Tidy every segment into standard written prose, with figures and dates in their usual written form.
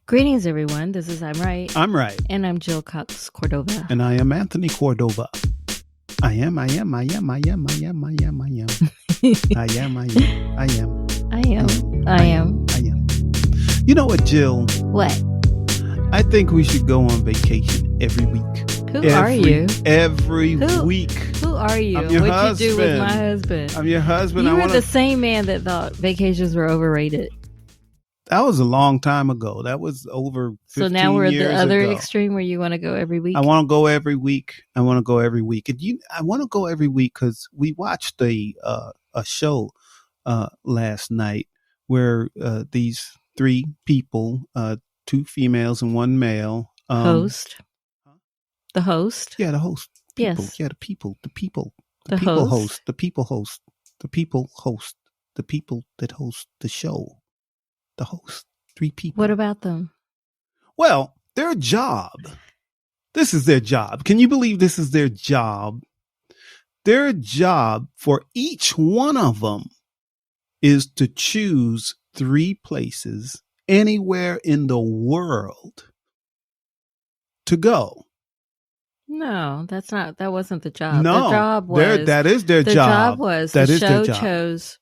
Greetings, everyone. This is I'm Right. I'm right. And I'm Jill Cox Cordova. And I am Anthony Cordova. I am. I am. You know what, Jill? What? I think we should go on vacation every week. Who are you? Every week. Who are you? I'm your What'd husband. you do with my husband? I'm your husband. You were the same man that thought vacations were overrated. That was a long time ago. That was over 15 years ago. So now we're at the other extreme where you want to go every week? I want to go every week. And I want to go every week because we watched a show last night where these three people, two females and one male. Host? The host? Yeah, the host. People. Yes. Yeah, the people. The people host? The people host. The people host. The people that host the show. The host. Three people. What about them? Well, their job. This is their job. Can you believe this is their job? Their job for each one of them is to choose three places anywhere in the world to go. No, that wasn't the job. No, the job was that is their the job. Job was that the is show their job. chose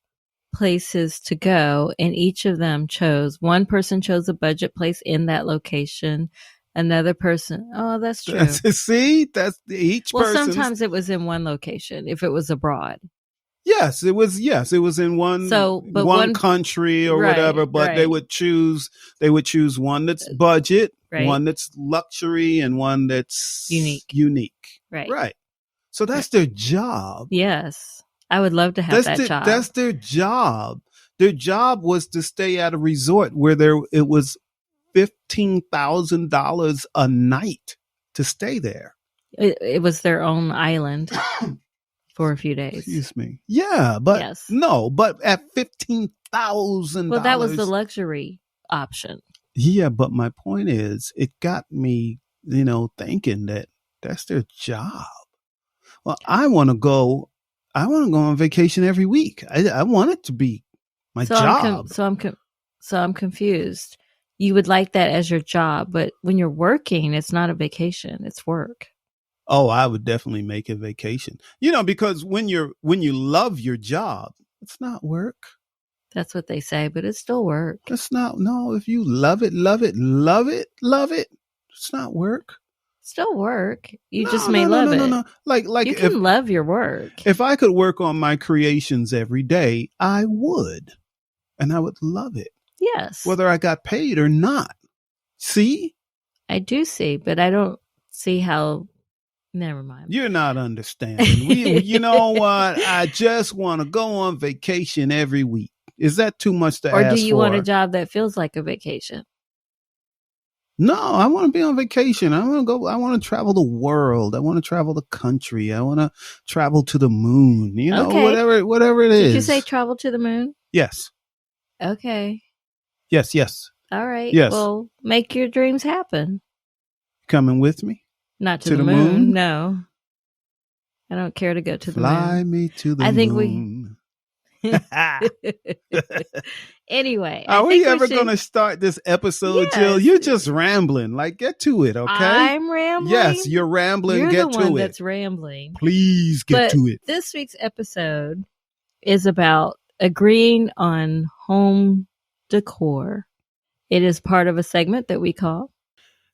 places to go, and each of them chose. One person chose a budget place in that location. Another person. Oh, that's true. See, that's each person. Well, sometimes it was in one location if it was abroad. Yes, it was in one country or whatever, but they would choose one that's budget, one that's luxury, and one that's unique. Right. So that's their job. Yes. I would love to have that job. That's their job. Their job was to stay at a resort where it was $15,000 a night to stay there. It was their own island. For a few days. Excuse me. Yeah, but yes. No, but at $15,000. Well, that was the luxury option. Yeah, but my point is, it got me, thinking that that's their job. Well, I want to go on vacation every week. I want it to be my job. So I'm confused. You would like that as your job, but when you're working, it's not a vacation; it's work. Oh, I would definitely make a vacation. Because when you love your job, it's not work. That's what they say, but it's still work. It's not. No, if you love it, it's not work. Still work. You just may love it. No. Like you can love your work. If I could work on my creations every day, I would, and I would love it. Yes. Whether I got paid or not. See? I do see, but I don't see how. Never mind. You're not understanding. You know what? I just want to go on vacation every week. Is that too much to ask for? Or do you want a job that feels like a vacation? No, I want to be on vacation. I want to go. I want to travel the world. I want to travel the country. I want to travel to the moon. Okay. Whatever it is. Did you say travel to the moon? Yes. Okay. Yes. All right. Yes. Well, make your dreams happen. Coming with me? Not to the moon. No. I don't care to go to the moon. Fly me to the moon. Anyway. Are we ever going to start this episode, yes. Jill? You're just rambling. Like, get to it, okay? I'm rambling? Yes, you're rambling. You're get the to one it. That's rambling. Please get to it. This week's episode is about agreeing on home decor. It is part of a segment that we call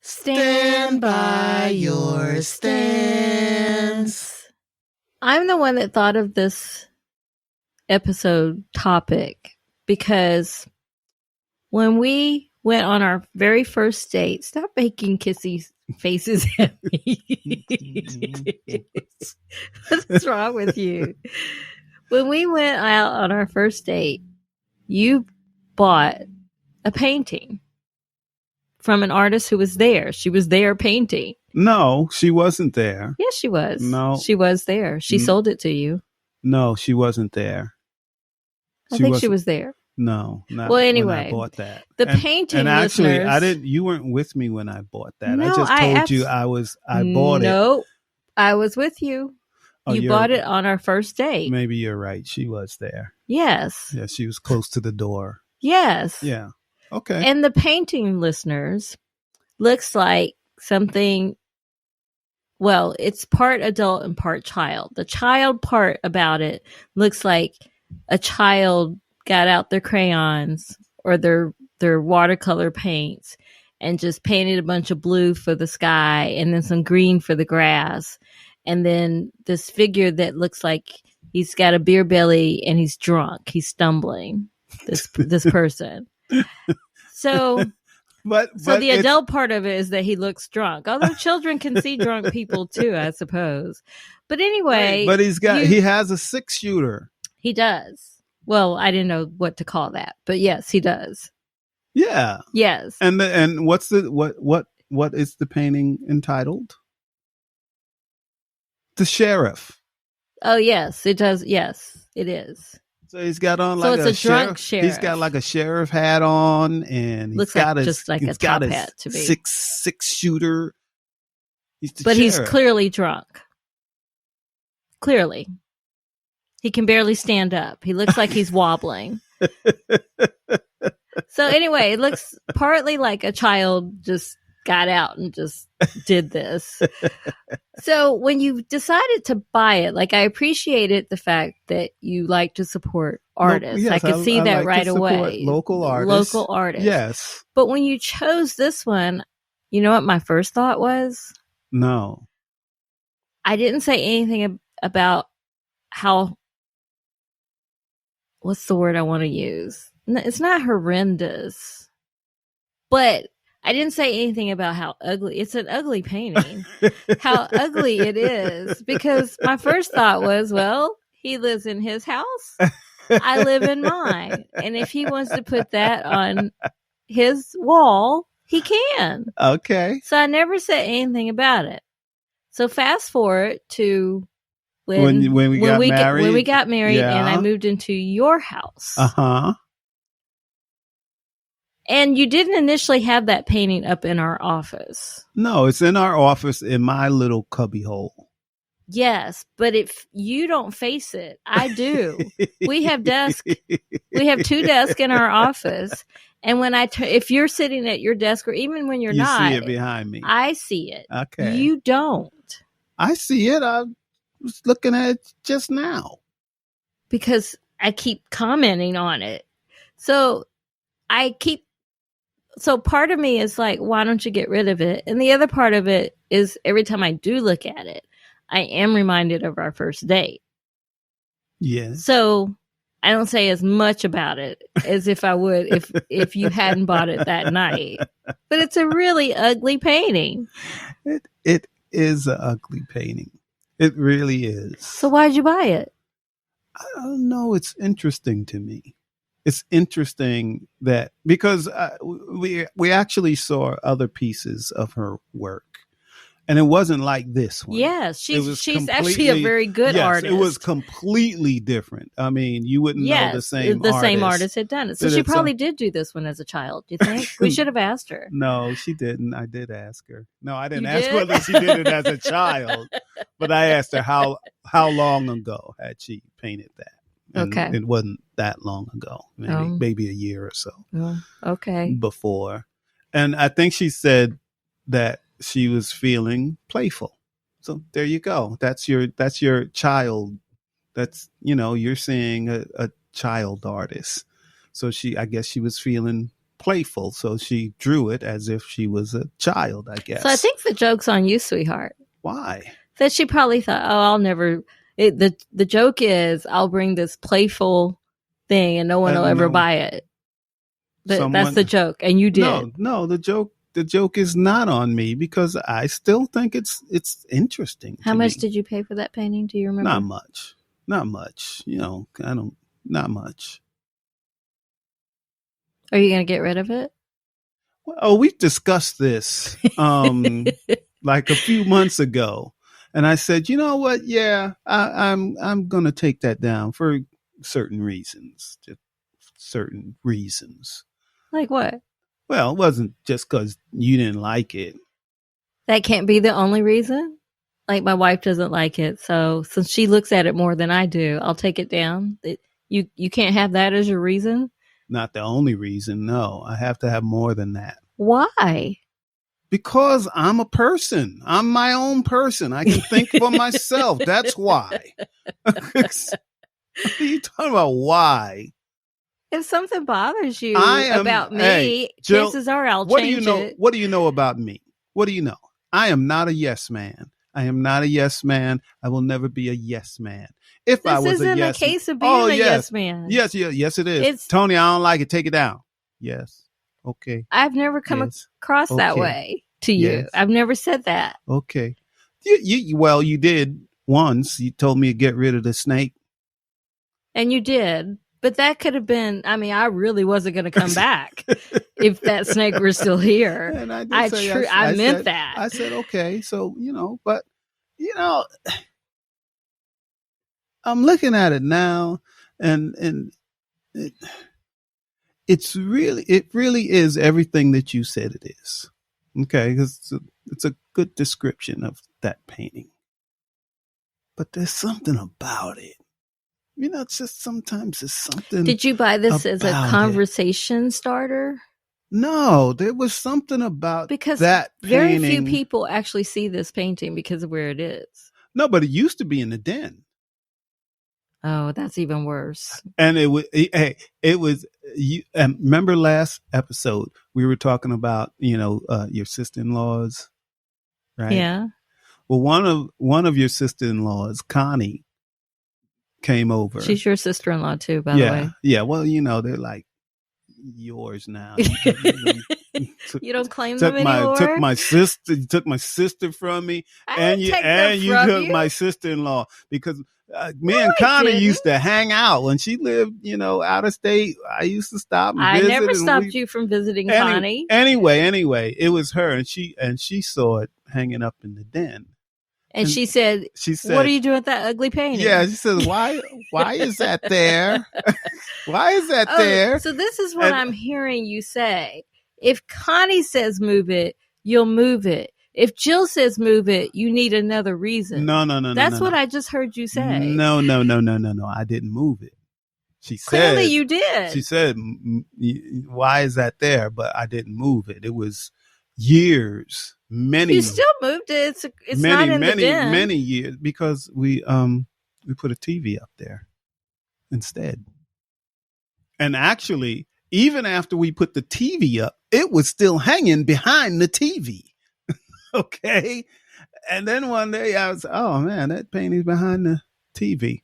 Stand by Your Stance. I'm the one that thought of this episode topic because when we went on our very first date, stop making kissy faces at me. What's wrong with you? When we went out on our first date, you bought a painting from an artist who was there. She was there painting. No, she wasn't there. Yes, she was. No. She was there. She sold it to you. No, she wasn't there. I think she was there. No, not well, anyway, when I bought that. Painting, and actually, listeners, I didn't. You weren't with me when I bought that. No, I just told you I bought it. No, I was with you. Oh, you bought it on our first date. Maybe you're right. She was there. Yes. Yeah, she was close to the door. Yes. Yeah. Okay. And the painting, listeners, looks like something, well, it's part adult and part child. The child part about it looks like a child got out their crayons or their watercolor paints and just painted a bunch of blue for the sky and then some green for the grass. And then this figure that looks like he's got a beer belly and he's drunk. He's stumbling, this person. So the adult part of it is that he looks drunk. Although children can see drunk people too, I suppose. But anyway, right, but he has a 6-shooter. He does. Well, I didn't know what to call that, but yes, he does. Yeah. Yes. And what is the painting entitled? The Sheriff. Oh yes, it does. Yes, it is. So he's got on like a drunk sheriff. He's got like a sheriff hat on, and looks like just like a top hat to be. 6-shooter. He's clearly drunk. Clearly, he can barely stand up. He looks like he's wobbling. So anyway, it looks partly like a child just got out and just did this. So when you decided to buy it, like I appreciated the fact that you like to support artists. Yes, I could see that right away. Local artists. Yes. But when you chose this one, you know what my first thought was? No. I didn't say anything about how, what's the word I want to use? It's not horrendous, but I didn't say anything about how ugly. It's an ugly painting. How ugly it is. Because my first thought was, well, he lives in his house. I live in mine. And if he wants to put that on his wall, he can. Okay. So I never said anything about it. So fast forward to when we got married yeah. and I moved into your house. Uh-huh. And you didn't initially have that painting up in our office. No, it's in our office in my little cubby hole. Yes, but if you don't face it, I do. We have We have 2 desks in our office. And when if you're sitting at your desk or even when you're not. You see it behind me. I see it. Okay. You don't. I see it. I was looking at it just now. Because I keep commenting on it. So part of me is like, why don't you get rid of it? And the other part of it is every time I do look at it, I am reminded of our first date. Yes. So I don't say as much about it as if I would if you hadn't bought it that night. But it's a really ugly painting. It is an ugly painting. It really is. So why'd you buy it? I don't know. It's interesting to me. It's interesting that because we actually saw other pieces of her work, and it wasn't like this one. Yes, she's actually a very good artist. It was completely different. I mean, you wouldn't know the same artist had done it. So she probably did do this one as a child. Do you think? We should have asked her. No, she didn't. I did ask her. No, I didn't ask whether she did it as a child, but I asked her how long ago had she painted that. And okay. It wasn't that long ago, maybe a year or so. Okay. Before. And I think she said that she was feeling playful. So there you go. That's your child. That's, you're seeing a child artist. So I guess she was feeling playful. So she drew it as if she was a child, I guess. So I think the joke's on you, sweetheart. Why? That she probably thought, I'll never... The joke is I'll bring this playful thing and no one will ever buy it. That's the joke, and you did. No, the joke is not on me because I still think it's interesting. How much did you pay for that painting? Do you remember? Not much. Not much. Not much. Are you going to get rid of it? Well, we discussed this like a few months ago. And I said, you know what? Yeah, I'm going to take that down for certain reasons. Just certain reasons. Like what? Well, it wasn't just because you didn't like it. That can't be the only reason? Like my wife doesn't like it. So since she looks at it more than I do, I'll take it down. You can't have that as your reason? Not the only reason. No, I have to have more than that. Why? Because I'm a person. I'm my own person. I can think for myself. That's why. What are you talking about? Why? If something bothers you about me, hey, Jill, chances are I'll change it. What do you know about me? What do you know? I am not a yes man. I am not a yes man. I will never be a yes man. If I was a yes, a case of being a yes man. Yes, it is. Tony, I don't like it. Take it down. Yes. Okay. I've never come across that way to you. Yes. I've never said that. Okay. You did once. You told me to get rid of the snake. And you did. But that could have been, I mean, I really wasn't going to come back if that snake were still here. And I meant that. I said, okay. So, but, I'm looking at it now and it really is everything that you said it is. Okay. Because it's a good description of that painting. But there's something about it. It's just sometimes it's something. Did you buy this as a conversation starter? No, there was something about because that very painting. few people actually see this painting because of where it is. No, but it used to be in the den. Oh, that's even worse. And it was. You remember last episode we were talking about your sister-in-laws, right? Yeah. Well, one of your sister-in-laws, Connie, came over. She's your sister-in-law too, by the way. Yeah. Well, they're like yours now. You don't claim them anymore. Took my sister. You took my sister from me, and you took my sister-in-law because me and Connie used to hang out when she lived, out of state. I used to stop and visit. I never stopped you from visiting Connie. Anyway, it was her, and she saw it hanging up in the den. And she said, "What are you doing with that ugly painting?" Yeah, she said, "Why is that there? Why is that there?" So this is what I'm hearing you say. If Connie says move it, you'll move it. If Jill says move it, you need another reason. No. That's what I just heard you say. No. I didn't move it. She said, clearly you did. She said, "Why is that there?" But I didn't move it. It was years. You still moved it. It's not in the den. Many years because we put a TV up there instead. And actually, even after we put the TV up, it was still hanging behind the TV. Okay. And then one day I was, oh man, that painting's behind the TV.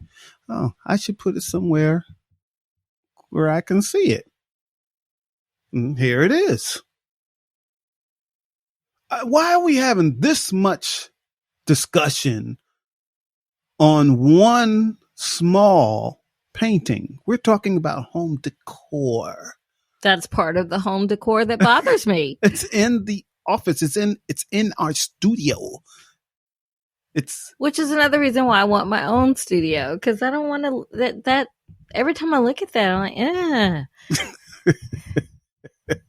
Oh, I should put it somewhere where I can see it. And here it is. Why are we having this much discussion on one small painting? We're talking about home decor. That's part of the home decor that bothers me. It's in the office. It's in our studio. Which is another reason why I want my own studio, because I don't want to that every time I look at that, I'm like,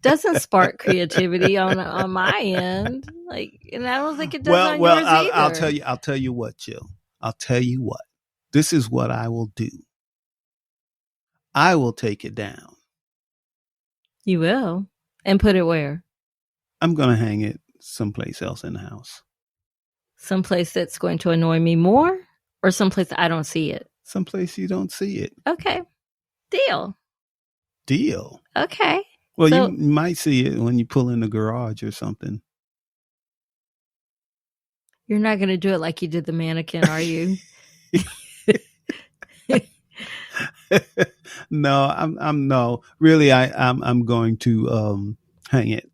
doesn't spark creativity on my end, and I don't think it does on yours either. I'll tell you what, Jill. I'll tell you what. This is what I will do. I will take it down. You will, and put it where? I'm gonna hang it someplace else in the house. Someplace that's going to annoy me more, or someplace I don't see it. Someplace you don't see it. Okay, deal. Okay. Well, you might see it when you pull in the garage or something. You're not going to do it like you did the mannequin, are you? No, I'm no. Really, I'm going to hang it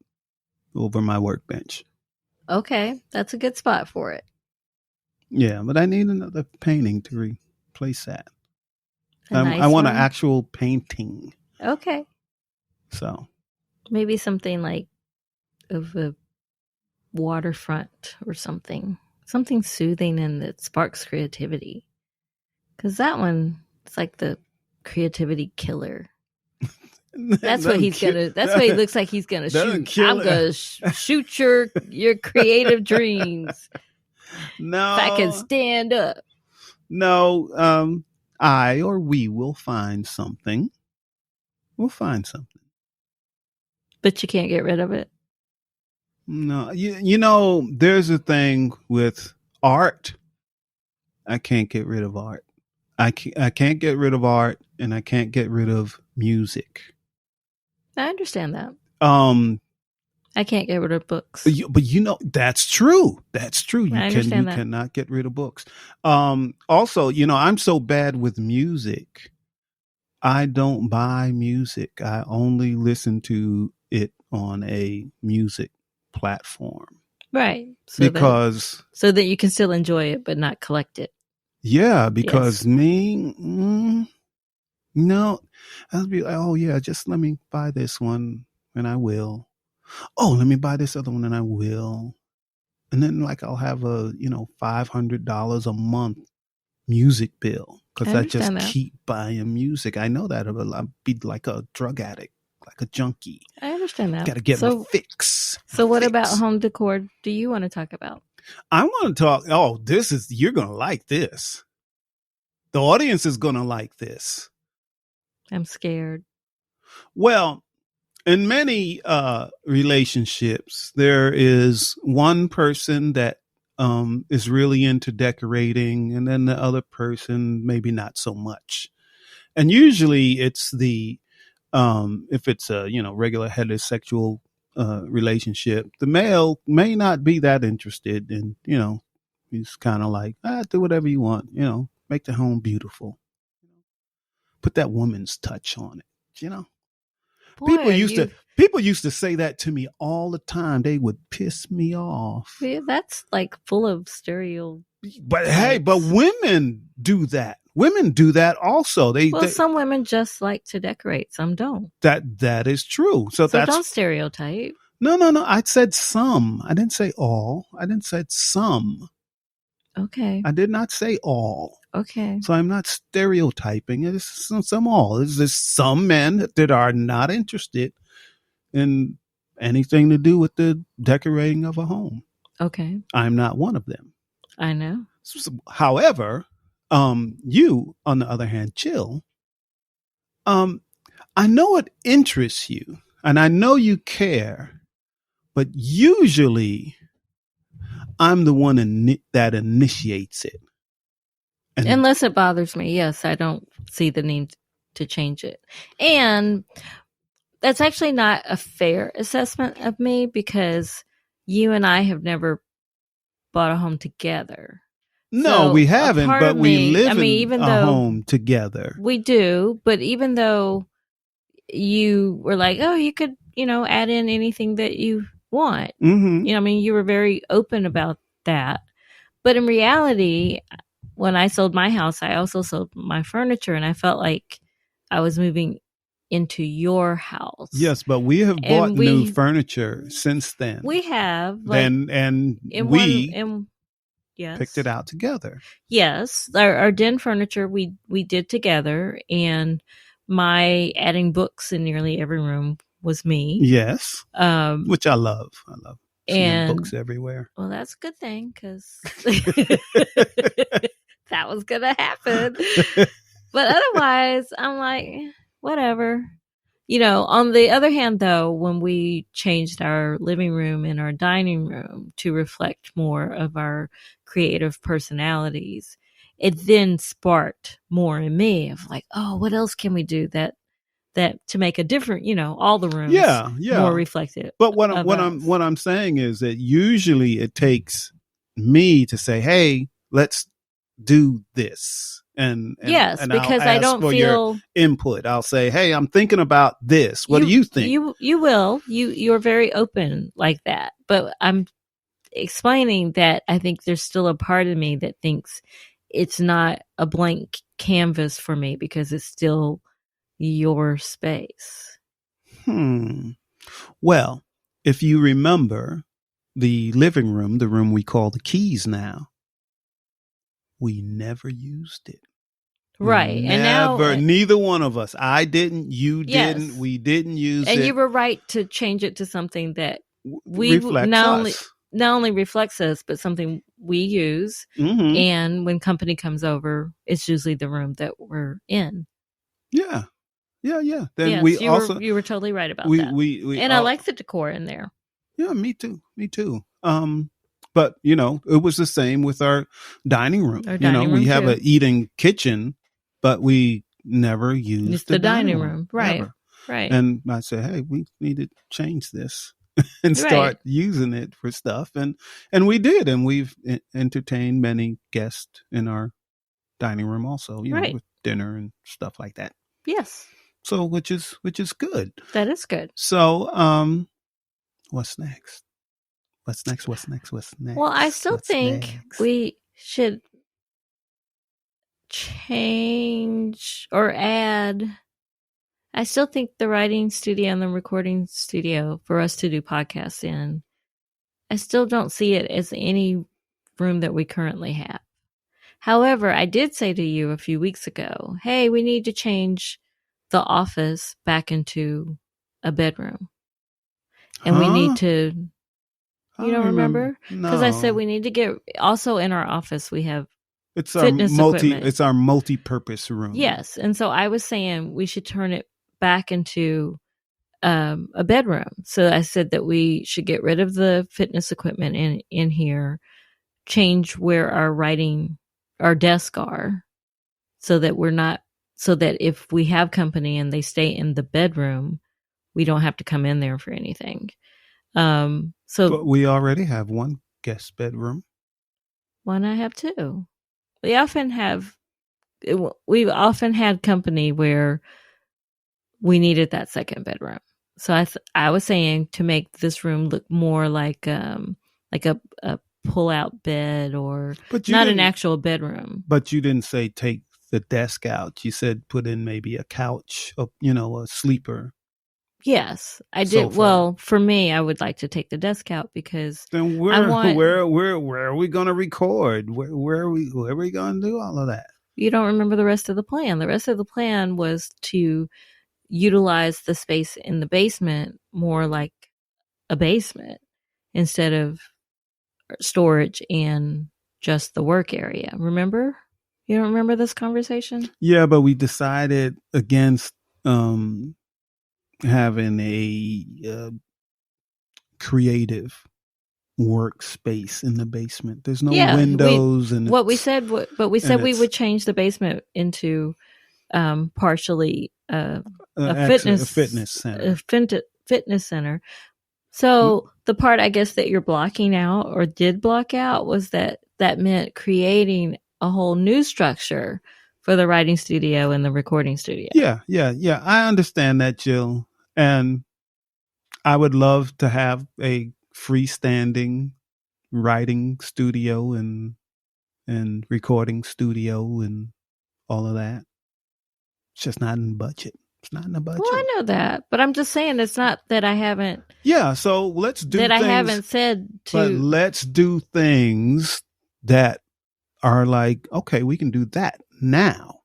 over my workbench. Okay, that's a good spot for it. Yeah, but I need another painting to replace that. I want an actual painting. Okay. So maybe something like of a waterfront or something soothing and that sparks creativity. Because that one, it's like the creativity killer. That's what he's gonna. That's what he looks like. He's gonna shoot. I'm gonna shoot your creative dreams. No, if I can stand up. No, I or we will find something We'll find something. But you can't get rid of it. No, you know, there's a thing with art. I can't get rid of art. I can't get rid of art, and I can't get rid of music. I understand that. I can't get rid of books. But you know, that's true. That's true. You cannot get rid of books. Also, you know, I'm so bad with music. I don't buy music. I only listen to it on a music platform. Right. So that you can still enjoy it, but not collect it. Yeah, because no, I'll be like, oh yeah, just let me buy this one and I will. Oh, let me buy this other one and I will. And then like I'll have a, $500 a month music bill because I just keep buying music. I know that I'll be like a drug addict, like a junkie. I understand that. Got to get my fix. So what about home decor do you want to talk about? I want to talk. Oh, you're going to like this. The audience is going to like this. I'm scared. Well, in many relationships, there is one person that is really into decorating, and then the other person maybe not so much. And usually, it's the if it's a regular heterosexual relationship, the male may not be that interested, and he's kind of like, do whatever you want, make the home beautiful, put that woman's touch on it, Boy, people used to say that to me all the time. They would piss me off. Yeah, that's like full of stereo. But hey, but women do that. Women do that also. Some women just like to decorate. Some don't. That is true. So don't stereotype. No. I said some. I didn't say all. I didn't say some. Okay. I did not say all. Okay. So I'm not stereotyping. It's some all. It's just some men that are not interested in anything to do with the decorating of a home. Okay. I'm not one of them. I know. However, you, on the other hand, Chill, I know it interests you and I know you care, but usually I'm the one that initiates it. Unless it bothers me. Yes, I don't see the need to change it. And that's actually not a fair assessment of me because you and I have never bought a home together. No, we haven't, but we live in a home together. We do, but even though you were like, oh, you could, add in anything that you want. Mm-hmm. You were very open about that. But in reality, when I sold my house, I also sold my furniture, and I felt like I was moving into your house. Yes, but we have bought new furniture since then. We have. Yes. Picked it out together. Yes. Our den furniture we did together, and my adding books in nearly every room was me. Yes. Which I love. I love seeing books everywhere. Well, that's a good thing because that was going to happen. But otherwise, I'm like, whatever. On the other hand, though, when we changed our living room and our dining room to reflect more of our creative personalities, it then sparked more in me of like, oh, what else can we do that to make a different, all the rooms more reflective. But what I'm saying is that usually it takes me to say, hey, let's do this. And because I don't feel your input. I'll say, hey, I'm thinking about this. What do you think? You will. You're very open like that. But I'm explaining that I think there's still a part of me that thinks it's not a blank canvas for me because it's still your space. Well, if you remember the living room, the room we call the keys now, we never used it. Right. And now neither one of us. I didn't, you didn't, we didn't use it. And you were right to change it to something that reflects not only reflects us, but something we use. Mm-hmm. And when company comes over, it's usually the room that we're in. Yeah. Yeah. Then yes, we you also you were totally right about we that. we And I like the decor in there. Yeah, me too. But it was the same with our dining room. Our dining We room have too. an eating kitchen, but we never used It's the the dining room. room. Right. Ever. Right. And I said, hey, we need to change this and start using it for stuff. And we did. And we've entertained many guests in our dining room also, with dinner and stuff like that. Yes. So which is good. That is good. So what's next? What's next? Well, I still think we should change or add. I still think the writing studio and the recording studio for us to do podcasts in, I still don't see it as any room that we currently have. However, I did say to you a few weeks ago, hey, we need to change the office back into a bedroom. And we need to, you don't remember? Because I said we need to get, also in our office, we have fitness equipment. It's our multi-purpose room. Yes. And so I was saying we should turn it back into a bedroom. So I said that we should get rid of the fitness equipment in here, change where our desks are, so that if we have company and they stay in the bedroom, we don't have to come in there for anything. But we already have one guest bedroom. Why not have two? We've often had company where we needed that second bedroom. So I was saying to make this room look more like a pull-out bed, or not an actual bedroom. But you didn't say take the desk out. You said put in maybe a couch, a sleeper. Yes, I did. Sofa. Well, for me, I would like to take the desk out because then where are we going to record? Where are we going to do all of that? You don't remember the rest of the plan. The rest of the plan was to utilize the space in the basement more like a basement instead of storage and just the work area. Remember? You don't remember this conversation? Yeah, but we decided against having a creative workspace in the basement. There's no windows, we said we would change the basement into partially a fitness center. So the part I guess that you're blocking out or did block out was that meant creating a whole new structure for the writing studio and the recording studio. Yeah. I understand that, Jill. And I would love to have a freestanding writing studio and recording studio and all of that. It's just not in the budget. It's not in the budget. Well, I know that, but I'm just saying it's not that I haven't. Yeah, so let's do that things, I haven't said to. But let's do things that are like, okay, we can do that now.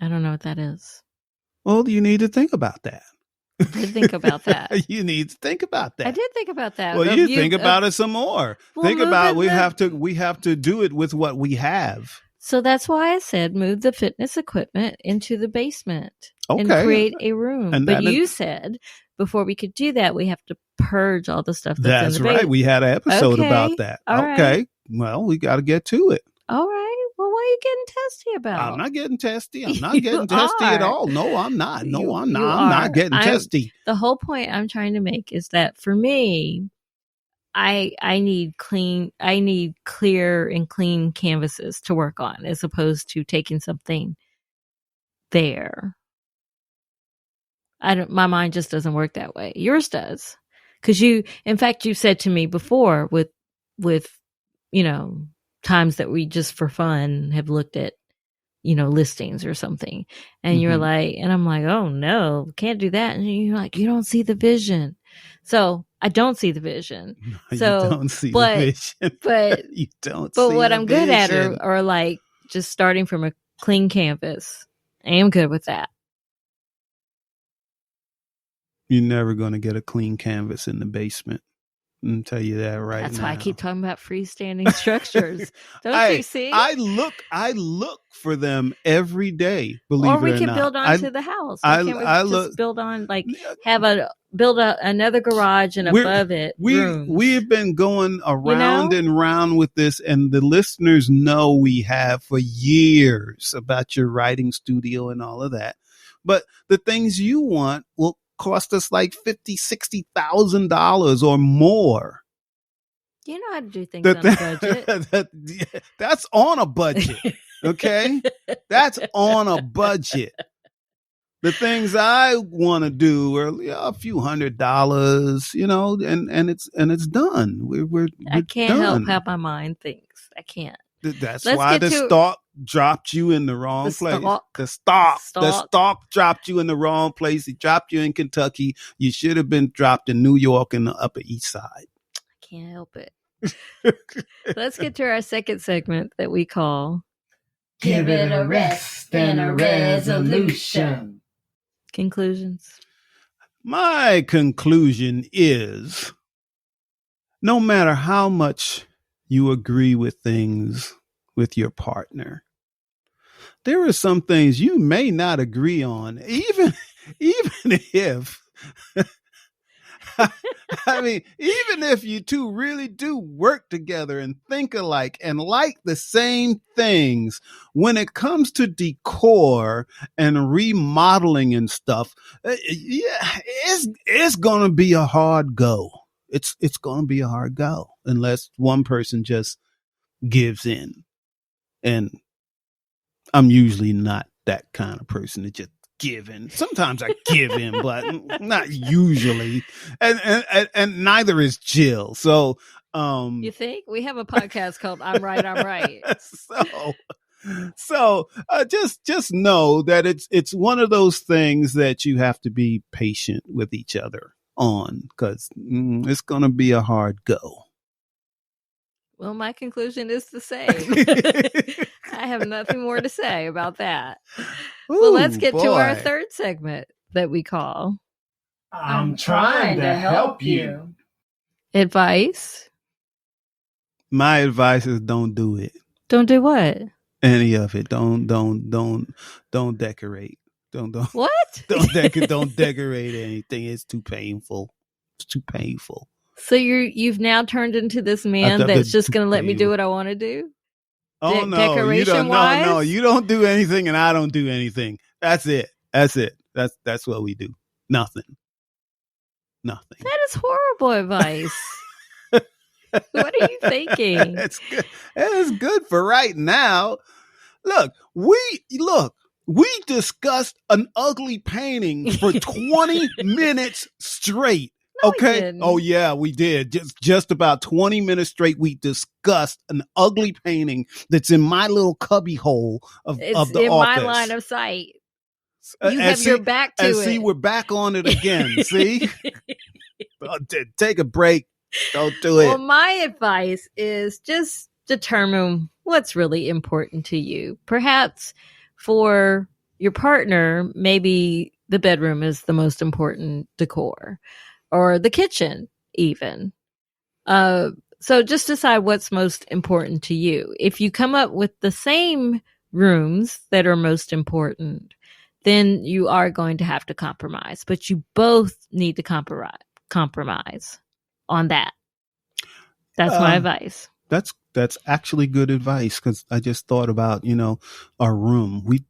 I don't know what that is. Well, you need to think about that. I did think about that. You need to think about that. I did think about that. Well, you think about it some more. Think about we have to do it with what we have. So that's why I said move the fitness equipment into the basement and create a room. But you said before we could do that, we have to purge all the stuff that's in the basement. That's right. We had an episode about that. Okay. Right. Well, we got to get to it. All right. Well, what are you getting testy about? I'm not getting testy. I'm not getting testy at all. No, I'm not. No, I'm not. I'm not getting testy. The whole point I'm trying to make is that for me, I need clear and clean canvases to work on, as opposed to taking something there. My mind just doesn't work that way. Yours does. Because you said to me before with times that we just for fun have looked at, listings or something. And you're like, and I'm like, oh no, can't do that. And you're like, you don't see the vision. So I don't see the vision. So you don't see the vision. But you don't. But what I'm good at are like just starting from a clean canvas. I am good with that. You're never going to get a clean canvas in the basement. I'll tell you that right That's now. why I keep talking about freestanding structures. Don't you see? I look for them every day. Believe or we it or can not. build onto the house. Why can't we just build on, like, build another garage and above it rooms? We've been going around and round with this, and the listeners know we have for years about your writing studio and all of that. But the things you want will cost us like $50,000-$60,000 or more. You know how to do things on a budget. That's on a budget. Okay. That's on a budget. The things I want to do are a few $100s, and it's done. We're I can't done. help how my mind thinks. I can't. That's why the stalk dropped you in the wrong place. The stalk dropped you in the wrong place. It dropped you in Kentucky. You should have been dropped in New York and the Upper East Side. I can't help it. Let's get to our second segment that we call Give It a Rest and a Resolution. Conclusions. My conclusion is, no matter how much you agree with things with your partner, there are some things you may not agree on, even if I mean, even if you two really do work together and think alike and like the same things, when it comes to decor and remodeling and stuff, it's going to be a hard go. It's going to be a hard go unless one person just gives in. And I'm usually not that kind of person to just give in. Sometimes I give in, but not usually. And neither is Jill. So, you think we have a podcast called I'm Right. So just know that it's one of those things that you have to be patient with each other on, because it's going to be a hard go. Well, my conclusion is the same. I have nothing more to say about that. Well, let's get to our third segment that we call I'm trying to help you. Advice. My advice is don't do it. Don't do what? Any of it. Don't decorate. Don't what? Don't decorate anything. It's too painful. It's too painful. So you've now turned into this man that's just going to let me do what I want to do? Oh no, you don't. No, you don't do anything, and I don't do anything. That's it. That's what we do. Nothing. That is horrible advice. What are you thinking? It's good. It's good for right now. Look, we discussed an ugly painting for 20 minutes straight. No, okay. Oh yeah, we did. Just about 20 minutes straight. We discussed an ugly painting that's in my little cubby hole of the office. It's in my line of sight. You have your back to it. See, we're back on it again. See, take a break. Don't do it. Well, my advice is just determine what's really important to you. Perhaps for your partner, maybe the bedroom is the most important decor. Or the kitchen, even. So just decide what's most important to you. If you come up with the same rooms that are most important, then you are going to have to compromise. But you both need to compromise on that. That's my advice. That's actually good advice, because I just thought about, our room. We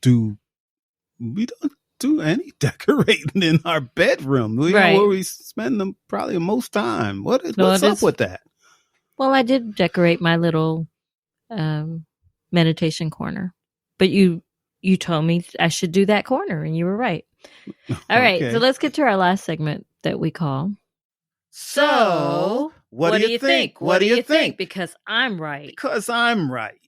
don't do any decorating in our bedroom. Where we spend them probably most time. What's up with that? Well, I did decorate my little meditation corner, but you told me I should do that corner, and you were right. All right, so let's get to our last segment that we call. So, what do you think? What do you think? Because I'm right. Because I'm right.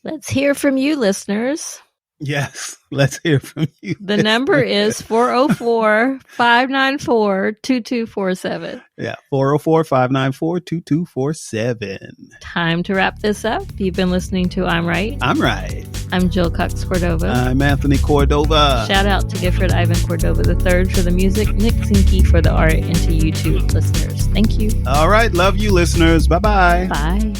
Let's hear from you, listeners. Yes, let's hear from you. The number is 404-594-2247. Yeah, 404-594-2247. Time to wrap this up. You've been listening to I'm Right. I'm right. I'm Jill Cox Cordova. I'm Anthony Cordova. Shout out to Gifford Ivan Cordova III for the music, Nick Zinke for the art, and to YouTube listeners. Thank you. All right, love you, listeners. Bye-bye. Bye.